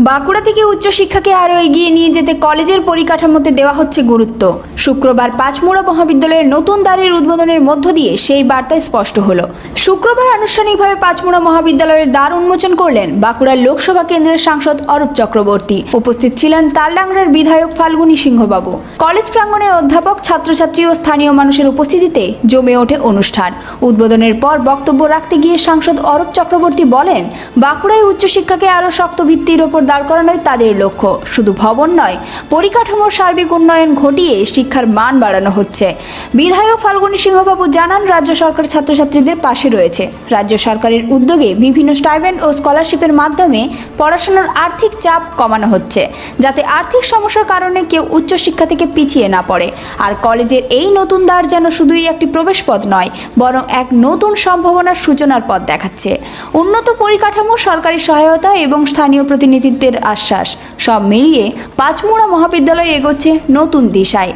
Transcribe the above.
বাঁকুড়া থেকে উচ্চশিক্ষাকে আরও এগিয়ে নিয়ে যেতে কলেজের পরিকাঠামোতে দেওয়া হচ্ছে গুরুত্ব। শুক্রবার পাঁচমুড়া মহাবিদ্যালয়ের নতুন দ্বারের উদ্বোধনের মধ্য দিয়ে সেই বার্তা স্পষ্ট হলো। শুক্রবার আনুষ্ঠানিকভাবে পাঁচমুড়া মহাবিদ্যালয়ের দ্বার উন্মোচন করলেন বাঁকুড়ার লোকসভা কেন্দ্রের সাংসদ অরূপ চক্রবর্তী। উপস্থিত ছিলেন তালডাংরার বিধায়ক ফাল্গুনী সিংহবাবু। কলেজ প্রাঙ্গণের অধ্যাপক, ছাত্রছাত্রী ও স্থানীয় মানুষের উপস্থিতিতে জমে ওঠে অনুষ্ঠান। উদ্বোধনের পর বক্তব্য রাখতে গিয়ে সাংসদ অরূপ চক্রবর্তী বলেন, বাঁকুড়ায় উচ্চশিক্ষাকে আরও শক্ত ভিত্তির ওপর দাঁড় করানোই তাদের লক্ষ্য। শুধু ভবন নয়, পরিকাঠামোর সার্বিক উন্নয়ন ঘটিয়ে শিক্ষার মান বাড়ানো হচ্ছে। বিধায়ক ফাল্গুনী সিংহবাবু জানান, রাজ্য সরকার ছাত্রছাত্রীদের পাশে রয়েছে। রাজ্য সরকারের উদ্যোগে বিভিন্ন স্টাইপেন্ড ও স্কলারশিপের মাধ্যমে পড়াশোনার আর্থিক চাপ কমানো হচ্ছে, যাতে আর্থিক সমস্যার কারণে কেউ উচ্চশিক্ষা থেকে পিছিয়ে না পড়ে। আর কলেজের এই নতুন দ্বার যেন শুধুই একটি প্রবেশপথ নয়, বরং এক নতুন সম্ভাবনার সূচনার পথ দেখাচ্ছে। উন্নত পরিকাঠামো, সরকারি সহায়তা এবং স্থানীয় প্রতিনিধিত্বের আশ্বাস, সব মিলিয়ে পাঁচমুড়া মহাবিদ্যালয় এগোচ্ছে নতুন দিশায়।